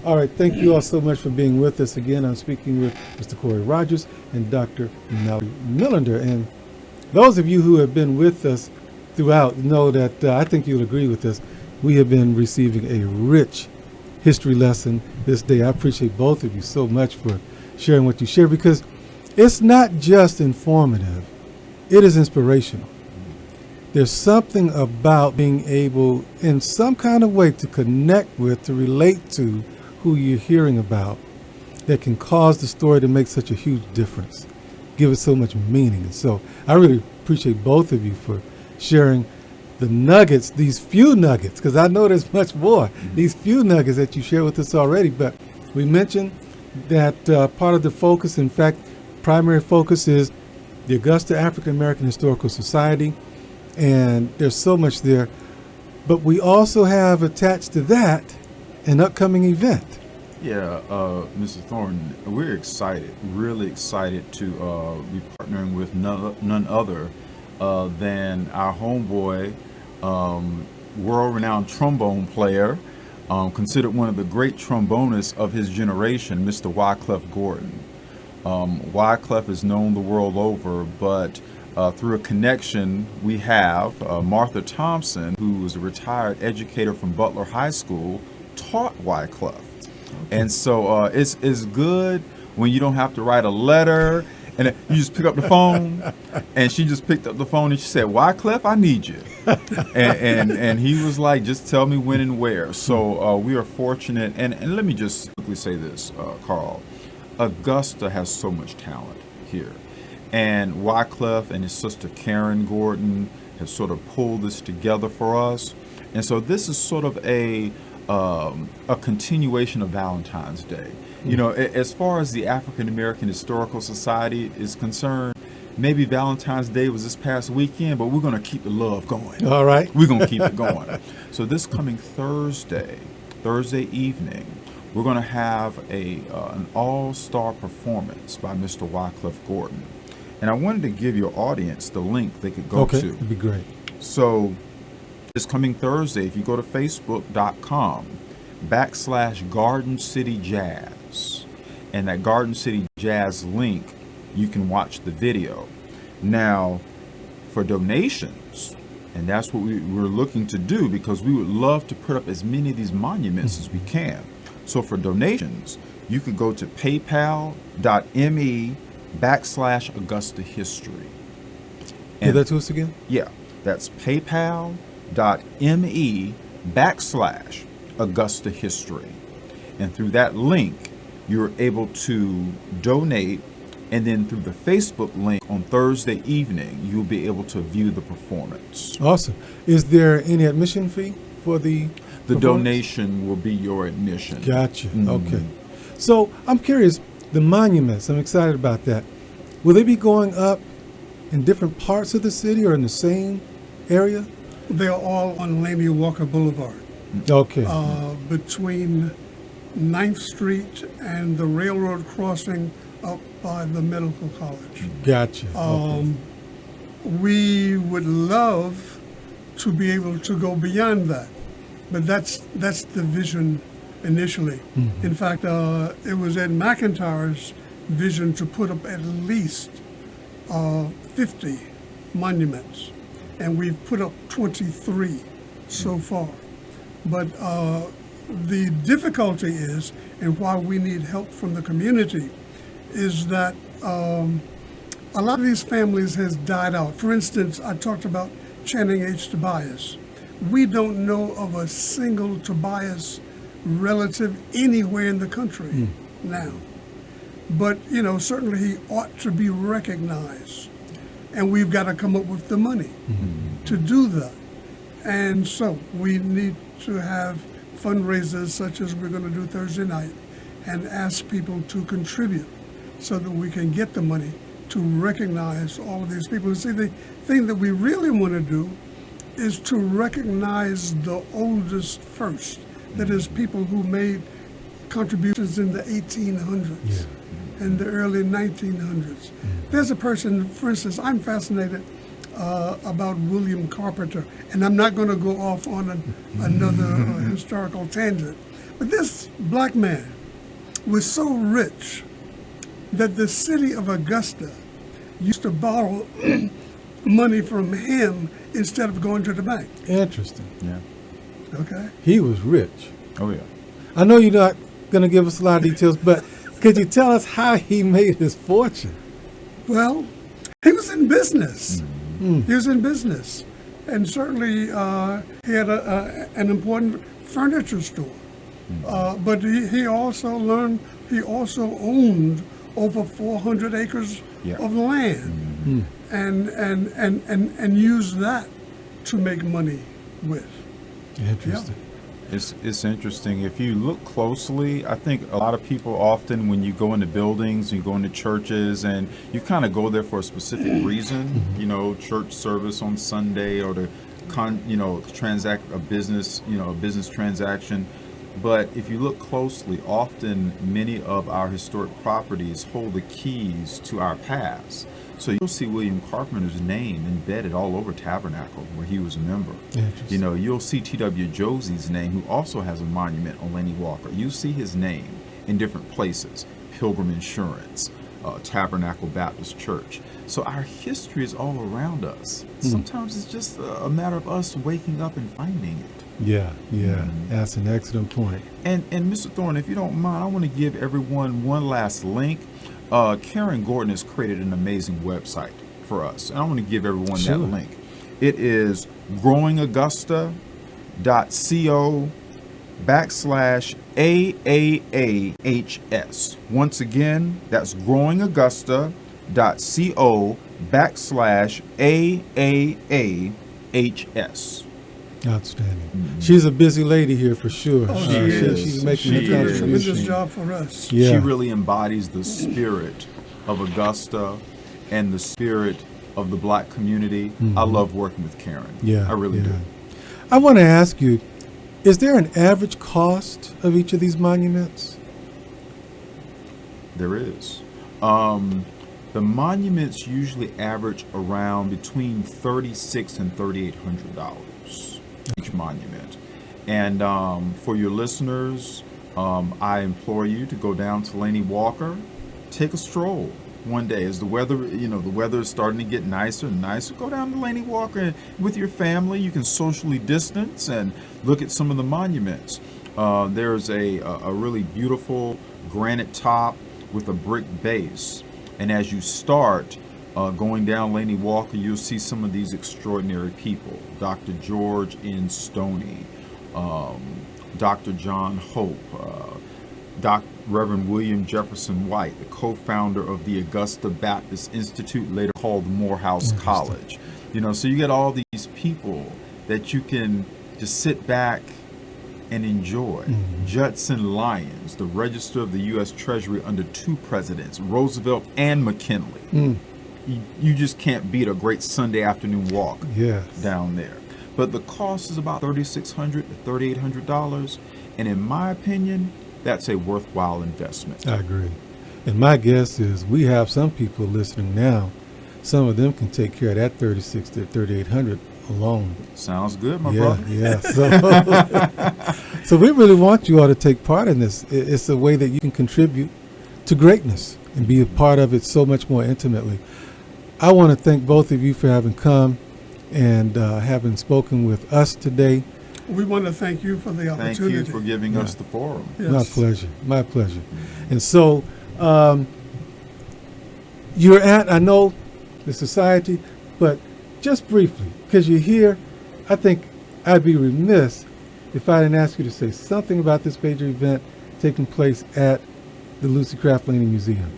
All right, thank you all so much for being with us again. I'm speaking with Mr. Corey Rogers and Dr. Mallory Millender. And those of you who have been with us throughout know that I think you'll agree with this. We have been receiving a rich history lesson this day. I appreciate both of you so much for sharing what you share, because it's not just informative, it is inspirational. There's something about being able in some kind of way to connect with, to relate to who you're hearing about, that can cause the story to make such a huge difference, give it so much meaning. And so I really appreciate both of you for sharing the nuggets, these few nuggets, because I know there's much more, these few nuggets that you share with us already. But we mentioned that part of the focus, in fact, primary focus, is the Augusta African American Historical Society, and there's so much there. But we also have attached to that an upcoming event. Yeah, Mr. Thornton, we're excited, really excited to be partnering with none other than our homeboy, world-renowned trombone player, considered one of the great trombonists of his generation, Mr. Wyclef Gordon. Wyclef is known the world over, but through a connection we have, Martha Thompson, who is a retired educator from Butler High School, taught Wyclef. And so it's good when you don't have to write a letter and you just pick up the phone. And she just picked up the phone and she said, "Wyclef, I need you." and he was like, "Just tell me when and where." So we are fortunate. And let me just quickly say this, Carl. Augusta has so much talent here. And Wyclef and his sister Karen Gordon have sort of pulled this together for us. And so this is sort of a continuation of Valentine's Day. You know, as far as the African American Historical Society is concerned, maybe Valentine's Day was this past weekend, but we're going to keep the love going. All right. We're going to keep it going. So this coming Thursday evening, we're going to have an all-star performance by Mr. Wyclef Gordon. And I wanted to give your audience the link they could go to. Okay, that'd be great. So this coming Thursday, if you go to facebook.com/Garden City Jazz, and that Garden City Jazz link, you can watch the video. Now, for donations, and that's what we're looking to do, because we would love to put up as many of these monuments as we can. So for donations, you could go to paypal.me/Augusta History. Give that to us again? Yeah, that's paypal.me/Augusta History. And through that link, you're able to donate. And then through the Facebook link on Thursday evening, you'll be able to view the performance. Awesome. Is there any admission fee for the donation will be your admission. Gotcha. Okay. So I'm curious, the monuments, I'm excited about that. Will they be going up in different parts of the city or in the same area? They're all on Laney Walker Boulevard. Okay. Between 9th Street and the railroad crossing up by the medical college. Gotcha. Okay. We would love to be able to go beyond that, but that's the vision initially. Mm-hmm. In fact, it was Ed McIntyre's vision to put up at least 50 monuments, and we've put up 23 so far. But the difficulty is, and why we need help from the community, is that a lot of these families has died out. For instance, I talked about Channing H. Tobias. We don't know of a single Tobias relative anywhere in the country now. But, you know, certainly he ought to be recognized. And we've got to come up with the money to do that. And so we need to have fundraisers such as we're going to do Thursday night and ask people to contribute so that we can get the money to recognize all of these people. And see, the thing that we really want to do is to recognize the oldest first. That is, people who made contributions in the 1800s and the early 1900s. There's a person, for instance, I'm fascinated about William Carpenter, and I'm not going to go off on another historical tangent, But this black man was so rich that the city of Augusta used to borrow money from him instead of going to the bank. Interesting. Yeah. Okay? He was rich. Oh yeah. I know you're not going to give us a lot of details, but could you tell us how he made his fortune? Well, he was in business. He was in business. And certainly he had an important furniture store. But he also owned over 400 acres Yeah. of land and used that to make money with. Interesting. It's interesting. If you look closely, I think a lot of people often, when you go into buildings, you go into churches, and you kind of go there for a specific reason, you know, church service on Sunday, or to transact a business, a business transaction. But if you look closely, often many of our historic properties hold the keys to our past. So you'll see William Carpenter's name embedded all over Tabernacle, where he was a member. Interesting. You'll see T.W. Josie's name, who also has a monument on Laney Walker. You see his name in different places: Pilgrim Insurance, Tabernacle Baptist Church. So our history is all around us. Sometimes it's just a matter of us waking up and finding it. Yeah. That's an excellent point. And Mr. Thorne, if you don't mind, I want to give everyone one last link. Karen Gordon has created an amazing website for us, and I want to give everyone Sure. that link. It is growingaugusta.co/AAAHS. Once again, that's growingaugusta.co/AAAHS. Outstanding. She's a busy lady here for sure. Oh, she is. She's making She a She's done a is. tremendous contribution. job for us. Yeah. She really embodies the spirit of Augusta and the spirit of the black community. I love working with Karen. Yeah, I really do. I want to ask you, is there an average cost of each of these monuments? There is. The monuments usually average around between $3,600 and $3,800 each monument. And for your listeners, I implore you to go down to Laney Walker, take a stroll one day as the weather is starting to get nicer and nicer. Go down to Laney Walker and with your family. You can socially distance and look at some of the monuments. There's a really beautiful granite top with a brick base. And as you start going down Laney Walker, you'll see some of these extraordinary people. Dr. George N. Stoney, Dr. John Hope, Reverend William Jefferson White, the co-founder of the Augusta Baptist Institute, later called Morehouse College. So you get all these people that you can just sit back and enjoy. Judson Lyons, the Register of the U.S. Treasury under two presidents, Roosevelt and McKinley. You just can't beat a great Sunday afternoon walk down there. But the cost is about $3,600 to $3,800, and in my opinion, that's a worthwhile investment. I agree. And my guess is we have some people listening now. Some of them can take care of that $3,600 to $3,800 alone. Sounds good, my brother. Yeah. So we really want you all to take part in this. It's a way that you can contribute to greatness and be a part of it so much more intimately. I want to thank both of you for having come and having spoken with us today. We want to thank you for the opportunity. Thank you for giving us the forum. Yes. My pleasure. And so you're at, I know, the society, but just briefly, because you're here, I think I'd be remiss if I didn't ask you to say something about this major event taking place at the Lucy Craft Laney Museum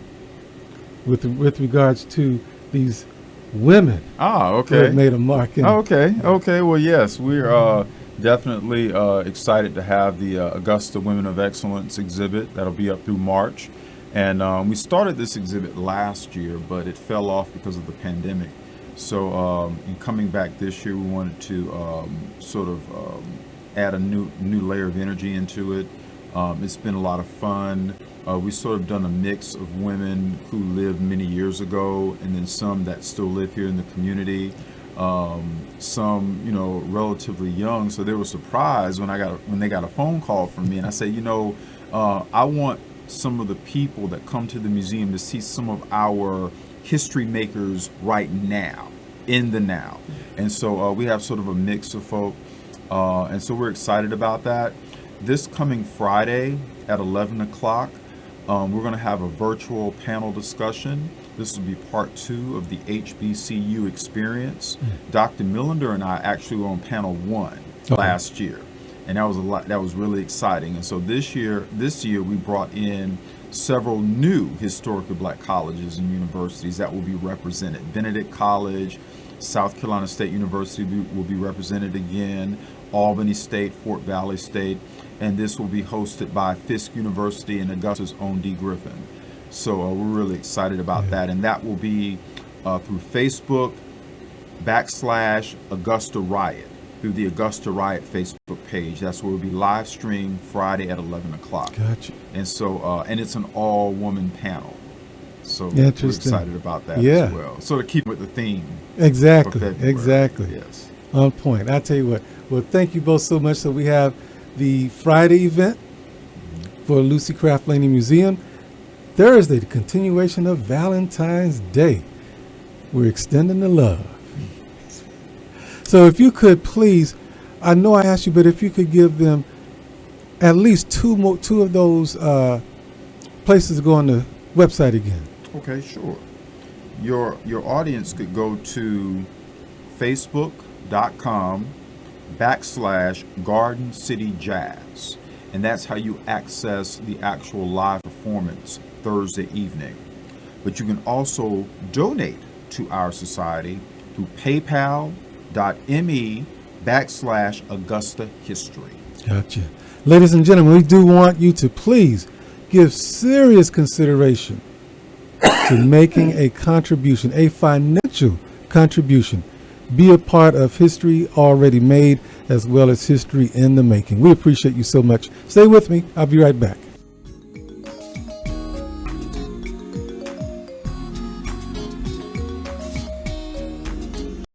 with regards to these women who have made a mark in Okay. Well, yes, we're definitely excited to have the Augusta Women of Excellence exhibit. That'll be up through March. And we started this exhibit last year, but it fell off because of the pandemic. So in coming back this year, we wanted to add a new layer of energy into it. It's been a lot of fun. We sort of done a mix of women who lived many years ago and then some that still live here in the community. some, relatively young. So they were surprised when they got a phone call from me, and I said, I want some of the people that come to the museum to see some of our history makers right now, in the now. And so we have sort of a mix of folk, and so we're excited about that. This coming Friday at 11 o'clock, we're going to have a virtual panel discussion. This will be part 2 of the HBCU experience. Dr. Millender and I actually were on panel 1 last year, and that was really exciting. And so this year we brought in several new historically black colleges and universities that will be represented. Benedict College, South Carolina State University will be represented again, Albany State, Fort Valley State, and this will be hosted by Fisk University and Augusta's own D. Griffin. So we're really excited about that, and that will be through Facebook /Augusta Riot, through the Augusta Riot Facebook page. That's where we'll be live streamed Friday at 11 o'clock. Gotcha. And so, and it's an all-woman panel. So we're Interesting. excited about that Yeah. as well. So to keep with the theme. Exactly. For February. Exactly. Yes. On point. I tell you what. Well, thank you both so much. So we have the Friday event for Lucy Craft Laney Museum. Thursday, the continuation of Valentine's Day. We're extending the love. So if you could please, I know I asked you, but if you could give them at least two of those places to go on the website again. Okay, sure. Your audience could go to facebook.com/Garden City Jazz, and that's how you access the actual live performance Thursday evening. But you can also donate to our society through paypal.me/Augusta History. Gotcha. Ladies and gentlemen, we do want you to please give serious consideration to making a contribution, a financial contribution. Be a part of history already made as well as history in the making. We appreciate you so much. Stay with me. I'll be right back.